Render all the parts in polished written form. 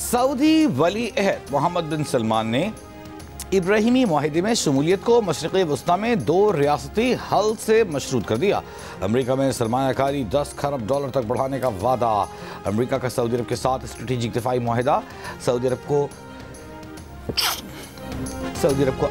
Saudi वली अहद मोहम्मद बिन सलमान ने इब्राहिमी माहिदे में शमूलियत को मशरिक़ वस्ता में 2 रियासती हल से मशरूत कर दिया। अमरीका में सरमायाकारी $10 खरब तक बढ़ाने का वादा। अमरीका का सऊदी अरब के साथ स्ट्रेटेजिक दिफाई मुआहिदा सऊदी अरब को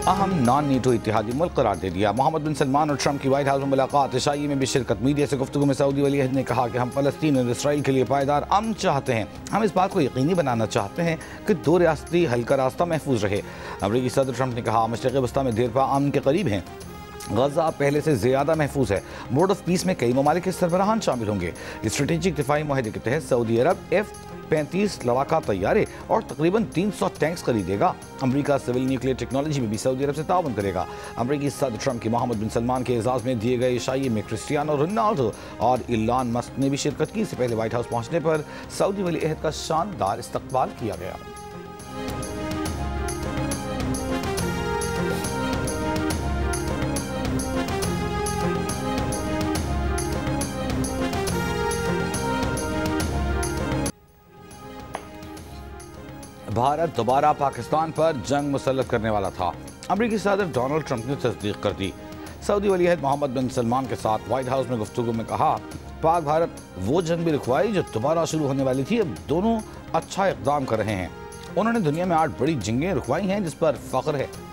अहम नॉन नीटो इत्तेहादी मुल्क करार दे दिया। मोहम्मद बिन सलमान और ट्रंप की व्हाइट हाउस में मुलाकात, इशाई में भी शिरकत। मीडिया से गुफ्तगू में सऊदी वली अहद ने कहा कि हम फ़लस्तीन और इसराइल के लिए पायदार अमन चाहते हैं। हम इस बात को यकीनी बनाना चाहते हैं कि 2 रियासती हल का रास्ता महफूज रहे। अमरीकी सदर ट्रंप ने कहा मशरिक़ वस्ता में देर पा अमन के करीब हैं। गजा पहले से ज़्यादा महफूज है। बोर्ड ऑफ पीस में कई ममालिक के सरबराहान शामिल होंगे। स्ट्रेटेजिक दिफाई मुआहिदे के तहत सऊदी अरब F-35 लड़ाका तैयारे और तकरीबन 300 टैंक्स खरीदेगा। अमरीका सिविल न्यूक्लियर टेक्नोलॉजी में भी सऊदी अरब से ताउन करेगा। अमरीकी सदर ट्रंप की मोहम्मद बिन सलमान के एजाज़ में दिए गए इशाई में क्रिस्टियानो रोनाल्डो और इलान मस्क ने भी शिरकत की। इससे पहले व्हाइट हाउस पहुंचने पर सऊदी वली अहद का शानदार इस्तकबाल किया गया। भारत दोबारा पाकिस्तान पर जंग मुसल्लत करने वाला था। अमरीकी सदर डोनाल्ड ट्रंप ने तस्दीक कर दी। सऊदी वली अहद मोहम्मद बिन सलमान के साथ व्हाइट हाउस में गुफ्तगू में कहा पाक भारत वो जंग भी रुकवाई जो दोबारा शुरू होने वाली थी। अब दोनों अच्छा इक़दाम कर रहे हैं। उन्होंने दुनिया में 8 बड़ी जंगें रुकवाई हैं जिस पर फख्र है।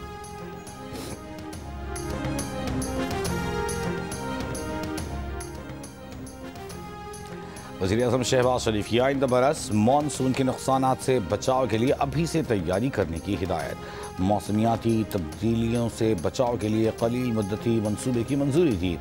वज़ीर-ए-आज़म शहबाज शरीफ की आइंदा बरस मानसून के नुकसानात से बचाव के लिए अभी से तैयारी करने की हिदायत। मौसमियाती तब्दीलियों से बचाव के लिए कलील मुद्दती मंसूबे की मंजूरी दी।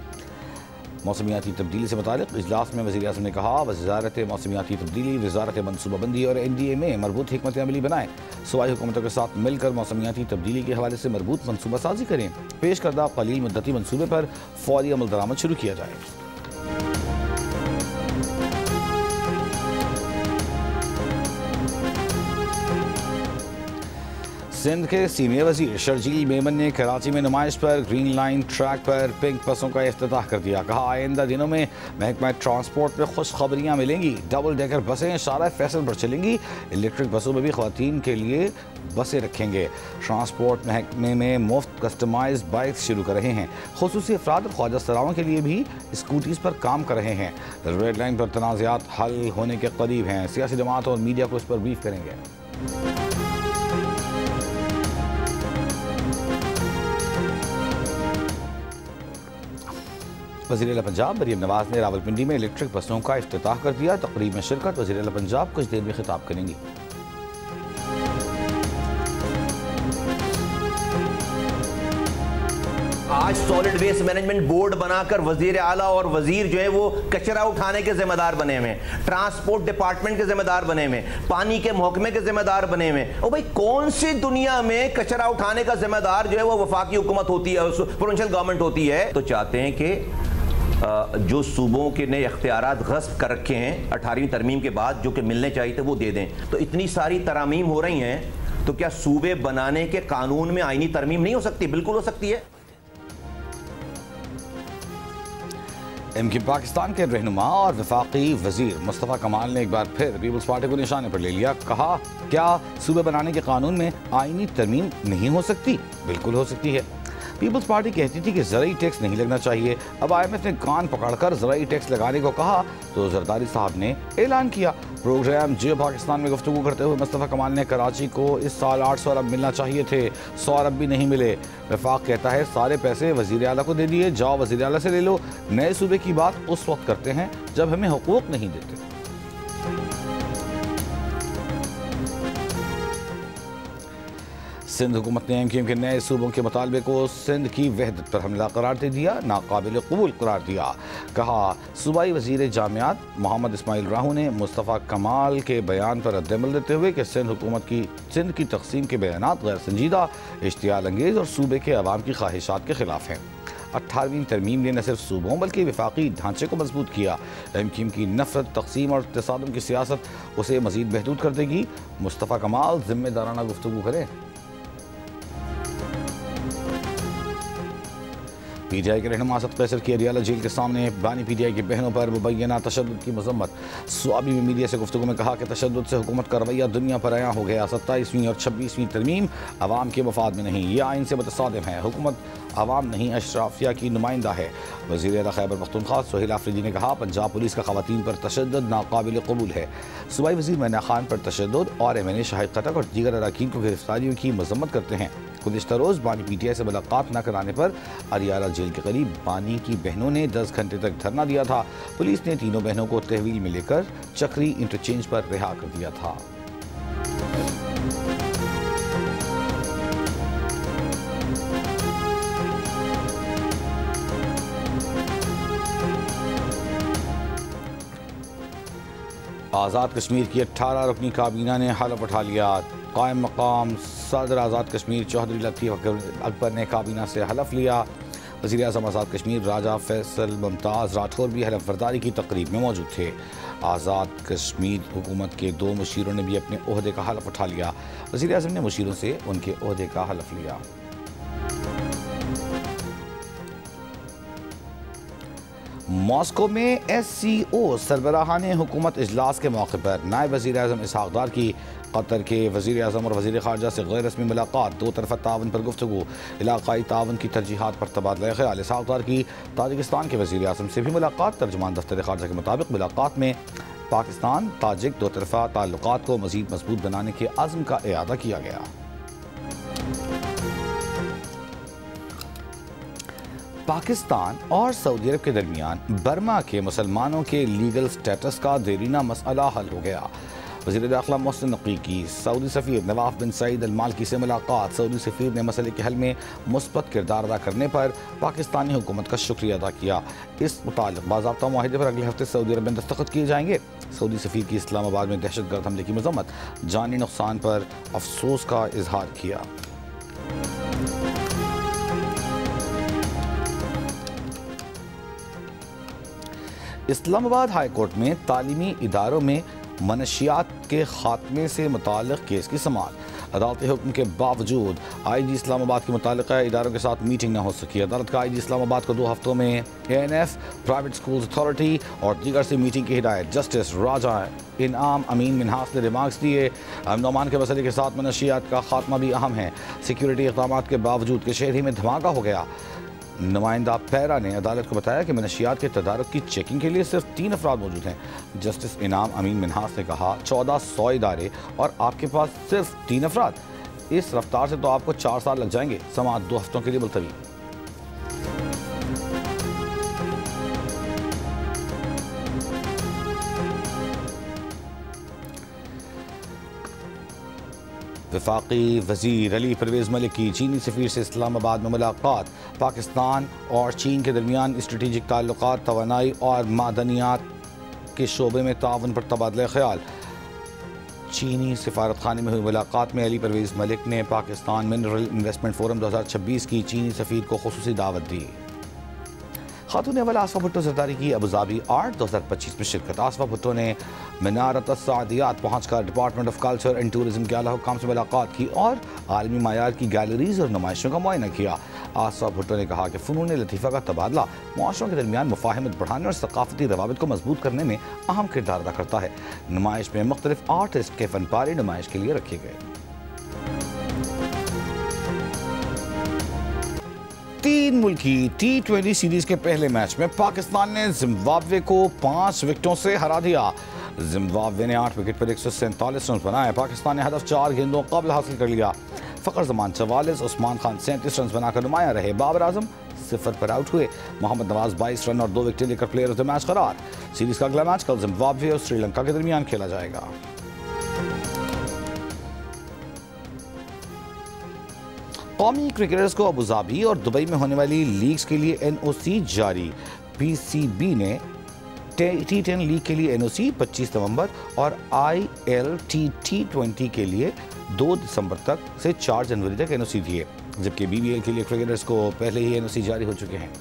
मौसमियाती तब्दीली से मुतालिक इजलास में वज़ीर-ए-आज़म ने कहा वज़ारत मौसमियाती तब्दीली, वज़ारत मनसूबाबंदी और NDA में मरबूत हिकमत अमली बनाएं। सूबाई हुकूमतों के साथ मिलकर मौसमियाती तब्दीली के हवाले से मरबूत मनसूबा साजी करें। पेश करदा कलील मुद्दती मनसूबे पर फौरी अमल दरामद शुरू किया जाए। सिंध के सीनियर वजीर शर्जील मेमन ने कराची में नुमाइश पर ग्रीन लाइन ट्रैक पर पिंक बसों का इफ्तिताह कर दिया। कहा आइंदा दिनों में महकमा ट्रांसपोर्ट में खुशखबरियाँ मिलेंगी। डबल डेकर बसें शारा फैसल पर चलेंगी। इलेक्ट्रिक बसों में भी ख्वातीन के लिए बसें रखेंगे। ट्रांसपोर्ट महकमे में मुफ्त कस्टमाइज बाइक्स शुरू कर रहे हैं। खुसूसी अफराद और ख्वाजा सराओं के लिए भी स्कूटीज़ पर काम कर रहे हैं। रेड लाइन पर तनाज़ात हल होने के करीब हैं। सियासी जमात और मीडिया को इस पर ब्रीफ करेंगे। वज़ीर आला पंजाब मरीम नवाज ने रावलपिंडी में इलेक्ट्रिक बसों का इफ्तिताह कर दिया। तकरीब में शिरकत वज़ीर आला पंजाब कुछ देर में खिताब करेंगी। आज सॉलिड वेस्ट मैनेजमेंट बोर्ड बनाकर वजीर आला और वजीर जो है वो कचरा उठाने के जिम्मेदार बने हुए, ट्रांसपोर्ट डिपार्टमेंट के जिम्मेदार बने हुए, पानी के महकमे के जिम्मेदार बने हुए। और भाई कौन सी दुनिया में कचरा उठाने का जिम्मेदार जो है वो वफाकी हुकूमत होती है, प्रोविंशियल गवर्नमेंट होती है। तो चाहते हैं कि जो सूबों के नए इख्तियारात गस्ब कर रखे हैं 18वीं तरमीम के बाद जो कि मिलने चाहिए थे वो दे दें। तो इतनी सारी तरामीम हो रही हैं तो क्या सूबे बनाने के कानून में आईनी तरमीम नहीं हो सकती? बिल्कुल हो सकती है। MQ पाकिस्तान के रहनुमा और वफाकी वजीर मुस्तफ़ा कमाल ने एक बार फिर पीपल्स पार्टी को निशाने पर ले लिया। कहा क्या सूबे बनाने के कानून में आईनी तरमीम नहीं हो सकती? बिल्कुल हो सकती है। पीपल्स पार्टी कहती थी कि ज़राई टैक्स नहीं लगना चाहिए। अब IMF ने कान पकड़कर ज़राई टैक्स लगाने को कहा तो जरदारी साहब ने ऐलान किया। प्रोग्राम जियो पाकिस्तान में गुफ्तगू करते हुए मुस्तफ़ा कमाल ने कराची को इस साल 800 अरब मिलना चाहिए थे, 100 अरब भी नहीं मिले। वफाक कहता है सारे पैसे वज़ीर आला को दे दिए, जाओ वज़ीर आला से ले लो। नए सूबे की बात उस वक्त करते हैं जब हमें हुकूक नहीं देते। सिंध हुकूमत ने MQM के नए सूबों के मुतालबे को सिंध की वहदत पर हमला करार दे दिया, नाकाबिल कबूल करार दिया। कहा सूबाई वजीर जामियात मोहम्मद इस्माइल राहू ने मुस्तफ़ा कमाल के बयान पर रद्दअमल देते हुए कि सिंध हुकूमत की सिंध की तकसीम के बयानात गैर संजीदा, इश्तियाल अंगेज़ और सूबे के अवाम की ख्वाहिशात के खिलाफ हैं। 18वीं तरमीम ने न सिर्फ सूबों बल्कि वफाकी ढांचे को मजबूत किया। MQM की नफरत, तकसीम और तसादुम की सियासत उसे मजीद महदूद कर देगी। मुस्तफ़ा कमाल जिम्मेदाराना गुफ्तगू करें। PTI के रहनुमा असद कैसर की अडियाला जेल के सामने बानी PTI की बहनों पर मुबैना तशद्दुद की मजम्मत। स्वाबी में मीडिया से गुफ्तगू में कहा कि तशद्दुद से हुकूमत का रवैया दुनिया पर आया हो गया। 27वीं और 26वीं तरमीम अवाम के मफाद में नहीं, ये आइन से मुतसादिम है। हुकूमत अवाम नहीं अशराफिया की नुमाइंदा है। वज़ीर आला खैबर पख्तूनख्वा सोहेल आफरीदी ने कहा पंजाब पुलिस का ख़वातीन पर तशद्दुद नाकाबिल कबूल है। सूबाई वज़ीर मैना खान पर तशद्दुद और MNA शाहिद खटक और दीगर अरकान को गिरफ्तारियों की मजम्मत करते हैं। गुज़िश्ता रोज़ बानी PTI से मुलाकात न कराने पर अरियाला जेल के करीब बानी की बहनों ने 10 घंटे तक धरना दिया था। पुलिस ने तीनों बहनों को तहवील में लेकर चक्री इंटरचेंज पर रिहा कर दिया था। आज़ाद कश्मीर की 18 रुकनी काबीना ने हलफ उठा लिया। कायम मकाम सदर आज़ाद कश्मीर चौधरी लतीफ़ अकबर ने काबीना से हलफ लिया। वज़ीर आज़म आज़ाद कश्मीर राजा फैसल मुमताज़ राठौर भी हलफ बर्दारी की तकरीब में मौजूद थे। आज़ाद कश्मीर हुकूमत के 2 मुशीरों ने भी अपने ओहदे का हलफ उठा लिया। वज़ीर आज़म ने मुशीरों से उनके ओहदे का हलफ लिया। मॉस्को में SCO सरबराहान हुकूमत इजलास के मौके पर नायब वज़ीर आज़म इसहाक़ डार की कतर के वज़ीर आज़म और वज़ीर ख़ारजा से गैर रस्मी मुलाकात। 2 तरफ़ा तावन पर गुफ्तगू, इलाक़ाई तावन की तरजीहात पर तबादला ख्याल। इसहाक़ डार की ताजिकिस्तान के वज़ीर आज़म से भी मुलाकात। तर्जुमान दफ्तर ख़ारजा के मुताबिक मुलाकात में पाकिस्तान ताजिक 2 तरफ़ा ताल्लुक़ात को मज़ीद मजबूत बनाने के अज़्म का इआदा किया गया। पाकिस्तान और सऊदी अरब के दरमियान बर्मा के मुसलमानों के लीगल स्टेटस का देरीना मसला हल हो गया। वज़ीर दाखिला मोहसिन नक़वी की सऊदी सफ़ीर नवाफ बिन सईद अल मालकी से मुलाकात। सऊदी सफ़ीर ने मसले के हल में मुस्बत किरदार अदा करने पर पाकिस्तानी हुकूमत का शुक्रिया अदा किया। इस मुताल्लिक़ बाज़ाब्ता मुआहिदे पर अगले हफ्ते सऊदी अरब में दस्तखत किए जाएंगे। सऊदी सफ़ीर की इस्लामाबाद में दहशतगर्द हमले की मज़म्मत, जानी नुकसान पर अफसोस का इजहार किया। इस्लामाबाद हाई कोर्ट में तालीमी इदारों में मनशियात के खात्मे से मुताल्लिक़ केस की समाअत। अदालती हुक्म के बावजूद IG इस्लामाबाद के मुताल्लिक़ा इदारों के साथ मीटिंग न हो सकी। अदालत का IG इस्लामाबाद को 2 हफ्तों में ANF, प्राइवेट स्कूल्स अथॉरिटी और दीगर से मीटिंग की हिदायत। जस्टिस राजा इनाम अमीन मिन्हास ने रिमार्क्स दिए। अमन अमान के मसले के साथ मनशियात का खात्मा भी अहम है। सिक्योरिटी इक़दाम के बावजूद के शहरी में धमाका हो गया। नुमाइंदा पैरा ने अदालत को बताया कि मनशियात के तदारुक की चेकिंग के लिए सिर्फ 3 अफराद मौजूद हैं। जस्टिस इनाम अमीन मिन्हास ने कहा 1400 इदारे और आपके पास सिर्फ 3 अफराद, इस रफ्तार से तो आपको 4 साल लग जाएंगे। समाअत 2 हफ्तों के लिए मुलतवी। वफाकी वज़ीर अली परवेज़ मलिक की चीनी सफ़ीर से इस्लामाबाद में मुलाकात। पाकिस्तान और चीन के दरमियान स्ट्रेटेजिक ताल्लुक़ात, तवानाई और मादनियात के शोबे में तावन पर तबादला ख्याल। चीनी सिफारत खाने में हुई मुलाकात में अली परवेज़ मलिक ने पाकिस्तान मिनरल इन्वेस्टमेंट फोरम 2026 की चीनी सफ़ीर को खुसूसी दावत दी। खातून अव्वल आसफा भुट्टो ज़रदारी की अबूधाबी आर्ट 2025 में शिरकत। आसफा भुट्टो ने मीनारत अस्सादियात पहुंचकर department of culture and tourism के आला हुक्काम से मुलाकात की और आलमी मायार की गैलरीज और नुमाइशों का मुआयना किया। आसफा भुट्टो ने कहा कि फ़नून लतीफ़ा का तबादला मुआशरों के दरमियान मुफाहमत बढ़ाने और सकाफती रवाबित को मजबूत करने में अहम किरदार अदा करता है। नुमाइश में मुख्तलिफ आर्टिस्ट के फनपारे नुमाइश के लिए रखे गए। 3 मुल्की T20 सीरीज के पहले मैच में पाकिस्तान ने जिम्बाब्वे को 5 विकेटों से हरा दिया। जिम्बाब्वे ने 8 विकेट पर 147 रन बनाए। पाकिस्तान ने हदफ 4 गेंदों कबल हासिल कर लिया। फ़खर जमान 44, उस्मान खान 37 रन बनाकर नुमाया रहे। बाबर आजम 0 पर आउट हुए। मोहम्मद नवाज 22 रन और 2 विकेटें लेकर प्लेयर ऑफ द मैच करार। सीरीज का अगला मैच कल जिम्बाब्वे और श्रीलंका के दरमियान खेला जाएगा। कौमी क्रिकेटर्स को अबूधाबी और दुबई में होने वाली लीग्स के लिए NOC जारी। PCB ने T10 लीग के लिए NOC 25 नवंबर और ILTT20 के लिए 2 दिसंबर तक से 4 जनवरी तक NOC दिए, जबकि BBL के लिए क्रिकेटर्स को पहले ही NOC जारी हो चुके हैं।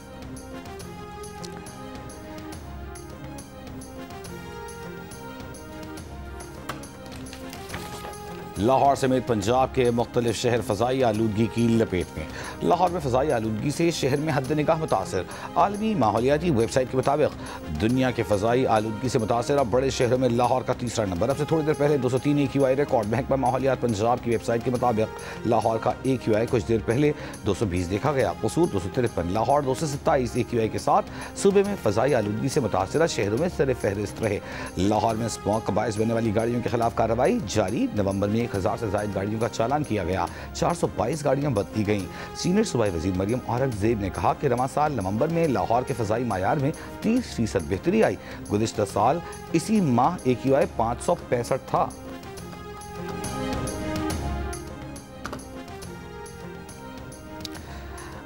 लाहौर समेत पंजाब के मुख्तलिफ शहर फ़ज़ाई आलूदगी की लपेट में। लाहौर में फ़ज़ाई आलूदगी से शहर में हद निगाह मुतासर। आलमी माहौलियाती वेबसाइट के मुताबिक दुनिया के फ़ज़ाई आलूदगी से मुतासर अब बड़े शहरों में लाहौर का तीसरा नंबर। अब से थोड़ी देर पहले 203 AQI रिकॉर्ड। महकमा माहौलियात पंजाब की वेबसाइट के मुताबिक लाहौर का AQI कुछ देर पहले 220 देखा गया। कसूर 253, लाहौर 227 AQI के साथ सूबे में फ़ज़ाई आलूदगी से मुतासर शहरों में सर फहरिस्त रहे। लाहौर में स्मॉग का बायस बनने वाली गाड़ियों के खिलाफ कार्रवाई जारी। नवंबर में 1000 से ज़ायद गाड़ियों का चालान किया गया। 422 गाड़ियां बदली गईं। सीनियर सूबाई वज़ीर मरियम औरंगज़ेब ने कहा कि रवां साल नवंबर में लाहौर के फ़ज़ाई मायार में 30% बेहतरी आई। गुज़िश्ता साल इसी माह AQI 565 था।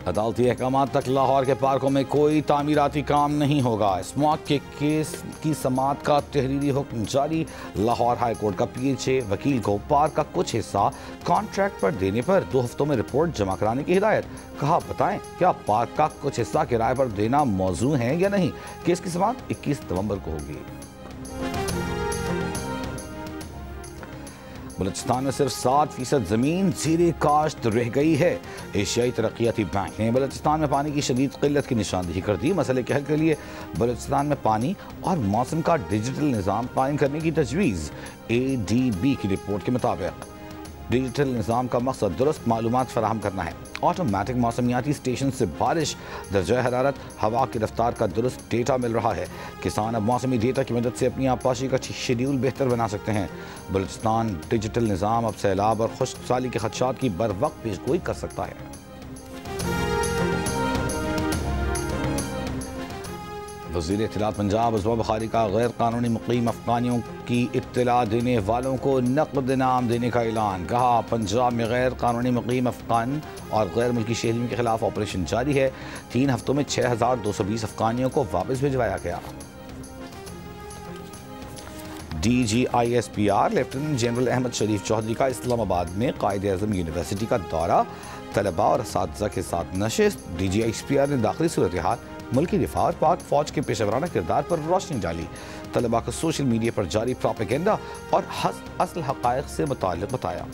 अदालती अहकामात तक लाहौर के पार्कों में कोई तामीराती काम नहीं होगा। स्मॉग के केस की समाअत का तहरीरी हुक्म जारी। लाहौर हाई कोर्ट का PHA वकील को पार्क का कुछ हिस्सा कॉन्ट्रैक्ट पर देने पर 2 हफ्तों में रिपोर्ट जमा कराने की हिदायत। कहा बताएं क्या पार्क का कुछ हिस्सा किराए पर देना मौजू है या नहीं। केस की समाअत 21 नवंबर को होगी। बलूचिस्तान में सिर्फ 7% ज़मीन ज़ीरे काश्त रह गई है। एशियाई तरक्याती बैंक ने बलूचिस्तान में पानी की शदीद किल्लत की निशानदेही कर दी। मसले के हल के लिए बलूचिस्तान में पानी और मौसम का डिजिटल निज़ाम कायम करने की तजवीज़। ADB की रिपोर्ट के मुताबिक डिजिटल निज़ाम का मकसद दुरुस्त मालूमात फराहम करना है। ऑटोमेटिक मौसमियाती स्टेशन से बारिश, दर्जा हरारत, हवा की रफ्तार का दुरुस्त डेटा मिल रहा है। किसान अब मौसमी डेटा की मदद से अपनी आबपाशी का शेड्यूल बेहतर बना सकते हैं। बलूचिस्तान डिजिटल निज़ाम अब सैलाब और खुश्क साली के खदशात की बर वक्त पेशगोई कर सकता है। वज़ीर इत्तलात पंजाब उज़्मा बुखारी का गैर कानूनी मुक़ीम अफ़गानियों की इत्तला देने वालों को नक़द इनाम देने का ऐलान। कहा पंजाब में गैर कानूनी मुक़ीम अफ़गान और गैर मुल्की शहरियों के खिलाफ ऑपरेशन जारी है। 3 हफ्तों में 6220 अफ़गानियों को वापस भिजवाया गया। DGISPR लेफ्टिनेंट जनरल अहमद शरीफ चौधरी का इस्लामाबाद में कायद-ए-आज़म यूनिवर्सिटी का दौरा, तलबा और असातिज़ा के साथ नशिस्त। DGISPR ने दाखिली सूरत हाल, मुल्की दिफा और पाक फौज के पेशेवराना किरदार पर रोशनी डाली। तलबा को सोशल मीडिया पर जारी प्रोपेगेंडा और असल हक़ाइक़ से मुताल्लिक़ बताया।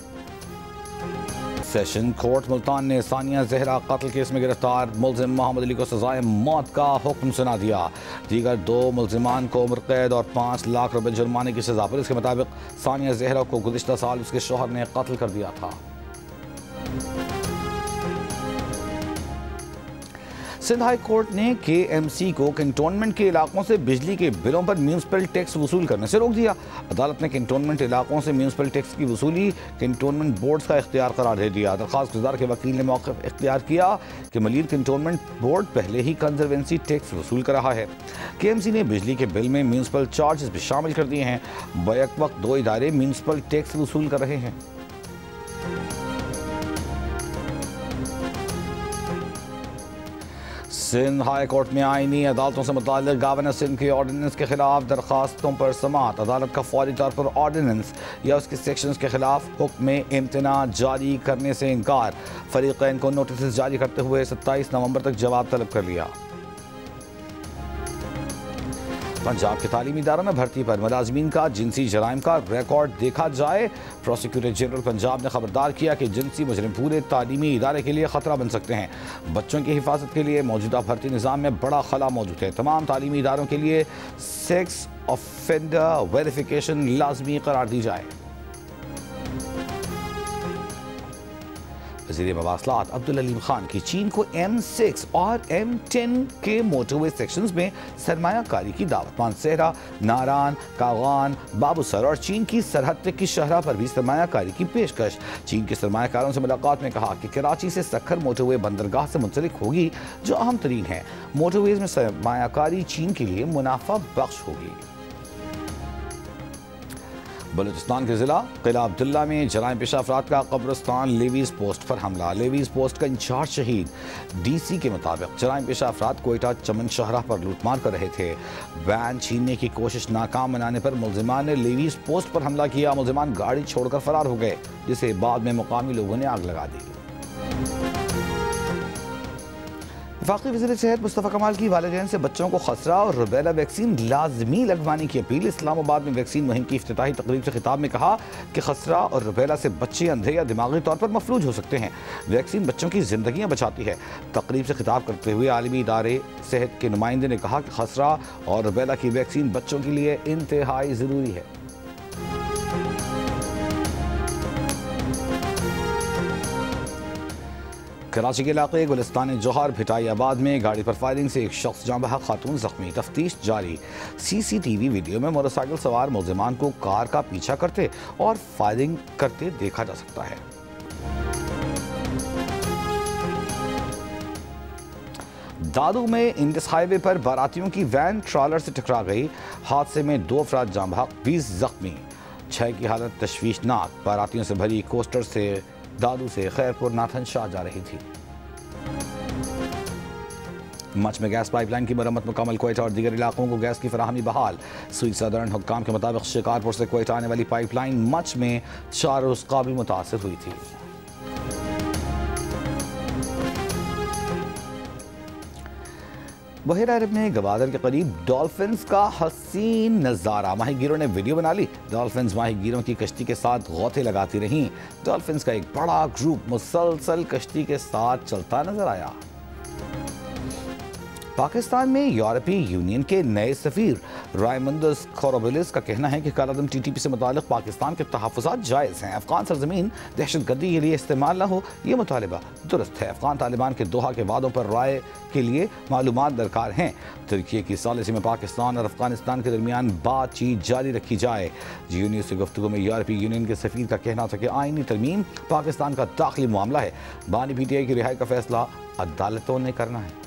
सेशन कोर्ट मुल्तान ने सानिया ज़हरा कत्ल केस में गिरफ्तार मुल्ज़िम मोहम्मद अली को सज़ाए मौत का हुक्म सुना दिया। दीगर 2 मुल्ज़िमान को उम्र कैद और 5 लाख रुपए जुर्माने की सज़ा। पुलिस के मुताबिक सानिया ज़हरा को गुज़िश्ता साल उसके शौहर ने कत्ल कर दिया था। सिंध हाई कोर्ट ने KMC को कैंटोनमेंट के इलाकों से बिजली के बिलों पर म्यूनिसिपल टैक्स वसूल करने से रोक दिया। अदालत ने कैंटोनमेंट इलाकों से म्यूनिसिपल टैक्स की वसूली कैंटोनमेंट बोर्ड का इख्तियार करार दे दिया। दरख्वास्त गुजार के वकील ने मौक़िफ़ इख्तियार किया कि मलिर कैंटोनमेंट बोर्ड पहले ही कंजर्वेंसी टैक्स वसूल कर रहा है। KMC ने बिजली के बिल में म्यूनिसिपल चार्जेस भी शामिल कर दिए हैं। बैक वक्त 2 इदारे म्यूनिसिपल टैक्स वसूल कर रहे हैं। सिंध हाई कोर्ट में आईनी अदालतों से मुताल्लिक़ गवर्नर सिंध के ऑर्डिनेंस के खिलाफ दरखास्तों पर समाअत। अदालत का फौरी तौर पर ऑर्डिनेंस या उसके सेक्शंस के खिलाफ हुक्म में इम्तना जारी करने से इनकार। फरीक़ैन को नोटिस जारी करते हुए 27 नवंबर तक जवाब तलब कर लिया। पंजाब के तालीमी इदारों में भर्ती पर मुलाजमीन का जिनसी जराइम का रिकॉर्ड देखा जाए। प्रोसिक्यूटर जनरल पंजाब ने खबरदार किया कि जिनसी मुजरिम पूरे तालीमी इदारे के लिए ख़तरा बन सकते हैं। बच्चों की हिफाजत के लिए मौजूदा भर्ती निज़ाम में बड़ा खला मौजूद है। तमाम तालीमी इदारों के लिए सेक्स ऑफेंडर वेरिफिकेशन लाजमी करार दी जाए। वज़ीर मवासलात अब्दुल अलीम खान की चीन को M6 और M10 के मोटरवे सेक्शंस में सरमायाकारी की दावत। मानसेहरा, नारान, कागान, बाबूसर और चीन की सरहद तक की शहरा पर भी सरमायाकारी की पेशकश। चीन के सरमायाकारों से मुलाकात में कहा कि कराची से सखर मोटरवे बंदरगाह से मुंसलिक होगी जो अहम तरीन है। मोटरवेज में सरमायाकारी चीन के लिए मुनाफा बख्श होगी। बलूचिस्तान के ज़िला किला अब्दुल्ला में जराइम पेशा अफराद का कब्रिस्तान लेवीज़ पोस्ट पर हमला। लेवीज़ पोस्ट का इंचार्ज शहीद। DC के मुताबिक जराइम पेशा अफराद कोयटा चमन शाहराह पर लूटमार कर रहे थे। वैन छीनने की कोशिश नाकाम बनाने पर मुल्जिमान ने लेवीज़ पोस्ट पर हमला किया। मुल्जिमान गाड़ी छोड़कर फरार हो गए, जिसे बाद में मुकामी लोगों ने आग लगा दी। वफाकी वज़ीर सेहत मुस्तफ़ा कमाल की वालिदैन से बच्चों को खसरा और रुबेला वैक्सीन लाजमी लगवाने की अपील। इस्लामाबाद में वैक्सीन मुहिम की इफ्तिताही तकरीब से खिताब में कहा कि खसरा और रुबेला से बच्चे अंधे या दिमागी तौर पर मफलूज हो सकते हैं। वैक्सीन बच्चों की जिंदगियां बचाती है। तकरीब से खिताब करते हुए आलमी इदारे सेहत के नुमाइंदे ने कहा कि खसरा और रुबेला की वैक्सीन बच्चों के लिए इंतहाई ज़रूरी है। कराची के इलाके गुलिस्तान जौहर भिटाइयाबाद में गाड़ी पर फायरिंग से एक शख्स जाँ बहक, खातून जख्मी। तफ्तीश जारी। CCTV वीडियो में मोटरसाइकिल सवार मुलजिमान को कार का पीछा करते और फायरिंग करते देखा जा सकता है। दादू में इंडस हाईवे पर बारातियों की वैन ट्रॉलर से टकरा गई। हादसे में 2 अफराद जाँ बहक, 20 जख्मी। 6 की हालत तशवीशनाक। बारातियों से भरी कोस्टर से दादू से खैरपुर नाथन शाह जा रही थी। मच में गैस पाइपलाइन की मरम्मत मुकम्मल। क्वेटा और दीगर इलाकों को गैस की फराहमी बहाल। सुई सदरन हुक्काम के मुताबिक शिकारपुर से क्वेटा आने वाली पाइपलाइन मच में 4 रोज़ काबिल मुतासर हुई थी। बहेरा अरब में गवादर के करीब डॉल्फिन्स का हसीन नज़ारा। माहीगीरों ने वीडियो बना ली। डॉल्फिन्स माहीगीरों की कश्ती के साथ गौते लगाती रहीं। डॉल्फिन्स का एक बड़ा ग्रुप मुसलसल कश्ती के साथ चलता नजर आया। पाकिस्तान में यूरोपीय यूनियन के नए सफीर रायमुंदस खोरोबिलिस का कहना है कि कालादम TTP से मुतालिक पाकिस्तान के तहफ़्फ़ुज़ात जायज़ हैं। अफ़गान सरज़मीन दहशतगर्दी के लिए इस्तेमाल न हो, ये मुतालिबा दुरुस्त है। अफ़गान तालिबान के दोहा के वादों पर राय के लिए मालूमात दरकार हैं। तुर्की की सॉलिसी में पाकिस्तान और अफ़गानिस्तान के दरमियान बातचीत जारी रखी जाए। GNU से गुफ्तगू में यूरोपीय यूनियन के सफीर का कहना था कि आईनी तरमीम पाकिस्तान का दाखिली मामला है। बानी PTI की रिहाई का फैसला अदालतों ने करना है।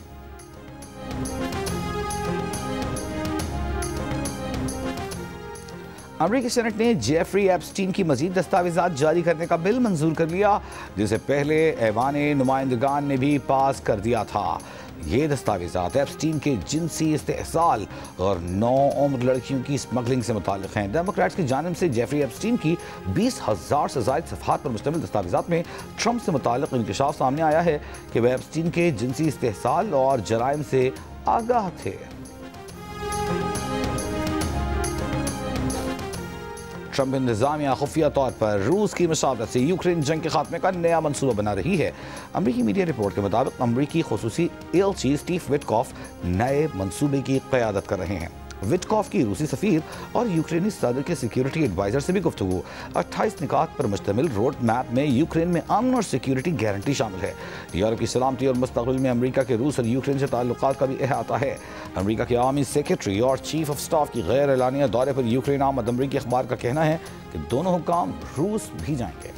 अमेरिकी सेनेट ने जेफरी एप्स्टीन की मजीद दस्तावेजात जारी करने का बिल मंजूर कर लिया, जिसे पहले ऐवान नुमाइंदगान ने भी पास कर दिया था। ये दस्तावेजात एप्स्टीन के जिनसी इस्तेहसाल और 9 उम्र लड़कियों की स्मगलिंग से मुताल्लिक हैं। डेमोक्रेट्स की जानिब से जेफरी एप्स्टीन की 20,000 से ज़ायद सफ़हात पर मुश्तमिल दस्तावेजात में ट्रंप से मुताल्लिक इंकशाफ सामने आया है कि वह एप्स्टीन के जिनसी इस्तेहसाल और जराइम से आगाह थे। ट्रंप इंतजामिया खुफिया तौर पर रूस की मुशावरत से यूक्रेन जंग के खात्मे का नया मंसूबा बना रही है। अमरीकी मीडिया रिपोर्ट के मुताबिक अमरीकी खुसूसी एलची स्टीव विटकॉफ नए मंसूबे की क़यादत कर रहे हैं। विटकॉफ की रूसी सफ़ीर और यूक्रेनी सदर के सिक्योरिटी एडवाइज़र से भी गुफ्तगू। 28 निकात पर मुश्तमिल रोड मैप में यूक्रेन में अमन और सिक्योरिटी गारंटी शामिल है। यूरोप की सलामती और मुस्तक़बिल में अमरीका के रूस और यूक्रेन से ताल्लुकात का भी अहाता है। अमरीका के आर्मी सेक्रेटरी और चीफ ऑफ स्टाफ की गैर एलानिया दौरे पर यूक्रेन आमद। अमरीकी अखबार का कहना है कि दोनों हुक्काम रूस भी जाएंगे।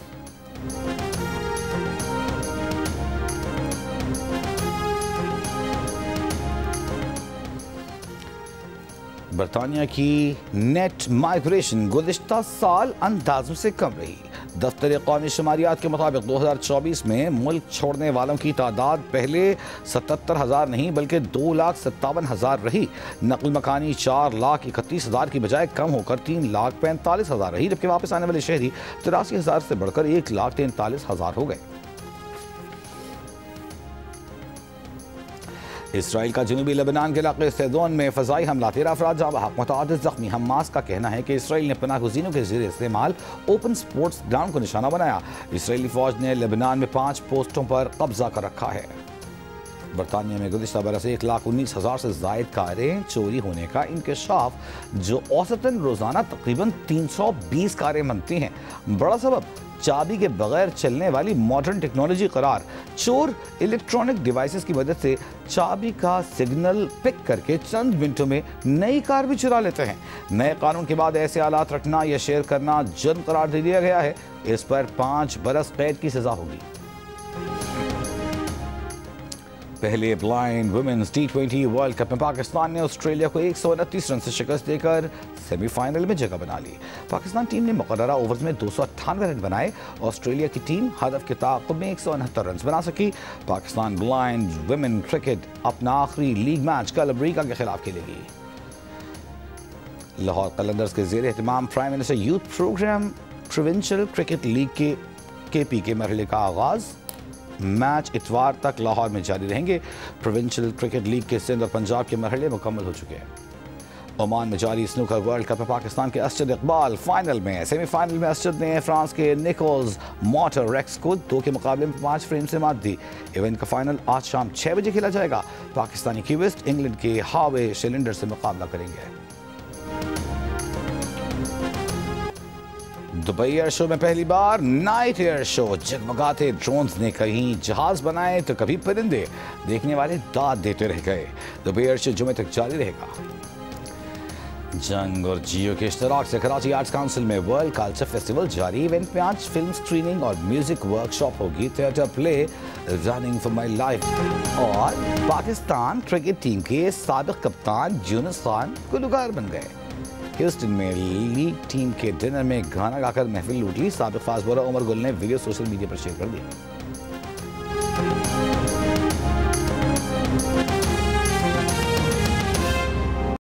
बरतानिया की नेट माइग्रेशन गुज़िश्ता साल अंदाजों से कम रही। दफ्तर कौमी शुमारियात के मुताबिक 2024 में मुल्क छोड़ने वालों की तादाद पहले 77,000 नहीं बल्कि 2,57,000 रही। नकल मकानी 4,31,000 की बजाय कम होकर 3,45,000 रही, जबकि वापस आने वाले शहरी 83,000 से बढ़कर 1,43,000 हो गए। इसराइल का जनूबी लेबनान के इलाके सैदोन में फ़ज़ाई हमला, 13 अफराद जाँ बहक, मुतअद्दिद ज़ख्मी। हमास का कहना है कि इसराइल ने पनाह गुज़ीनों के ज़रिए इस्तेमाल ओपन स्पोर्ट्स ग्राउंड को निशाना बनाया। इसराइली फ़ौज ने लेबनान में 5 पोस्टों पर कब्जा कर रखा है। बरतानिया में गुज़िश्ता बरस 1,19,000 से ज़ायद कारें चोरी होने का इंकशाफ, जो औसतन रोज़ाना तकरीबन 320 कारें बनती हैं। बड़ा सबब चाबी के बगैर चलने वाली मॉडर्न टेक्नोलॉजी करार। चोर इलेक्ट्रॉनिक डिवाइसेस की मदद से चाबी का सिग्नल पिक करके चंद मिनटों में नई कार भी चुरा लेते हैं। नए कानून के बाद ऐसे आलात रखना या शेयर करना जुर्म करार दे दिया गया है। इस पर 5 बरस कैद की सजा होगी। पहले blind women's T20 world cup में पाकिस्तान ने ऑस्ट्रेलिया को 129 रन से शिकस्त देकर सेमीफाइनल में जगह बना ली। पाकिस्तान टीम ने मुकर्ररा ओवर्स में 298 रन बनाए। ऑस्ट्रेलिया की टीम हदफ के ताक़ुब में 169 रन बना सकी। पाकिस्तान ब्लाइंड वुमेन क्रिकेट अपना आखिरी लीग मैच कल अमरीका के खिलाफ खेलेगी। लाहौर कलंदर्स के ज़ेर एहतमाम prime minister youth program provincial cricket league के KP के मरहले का आगाज़। मैच इतवार तक लाहौर में जारी रहेंगे। प्रोविंशियल क्रिकेट लीग के सिंध और पंजाब के मरहले मुकम्मल हो चुके हैं। ओमान में जारी स्नूकर वर्ल्ड कप में पाकिस्तान के असद इकबाल फाइनल में। सेमीफाइनल में असद ने फ्रांस के निकोल्स मोटरेक्स को 2 के मुकाबले में 5 फ्रेम से मात दी। इवेंट का फाइनल आज शाम 6 बजे खेला जाएगा। पाकिस्तानी क्यूबिस्ट इंग्लैंड के हावे शिलेंडर से मुकाबला करेंगे। दुबई एयर शो में पहली बार नाइट एयर शो। जगमगाते ड्रोन्स ने कहीं जहाज बनाए तो कभी परिंदे, देखने वाले दाद देते रह गए। दुबई एयर शो जुमे तक जारी रहेगा। जंग और जियो के इश्तराक से कराची आर्ट्स काउंसिल में वर्ल्ड कल्चर फेस्टिवल जारी। इवेंट में आज फिल्म स्क्रीनिंग और म्यूजिक वर्कशॉप होगी। Theatre play running for my life. और पाकिस्तान क्रिकेट टीम के साबिक कप्तान यूनुस खान गुलकार बन गए। ह्यूस्टन में लीग टीम के डिनर में गाना गाकर महफिल लूट ली। साबिक फास्ट बॉलर उमर गुल ने वीडियो सोशल मीडिया पर शेयर कर दिया।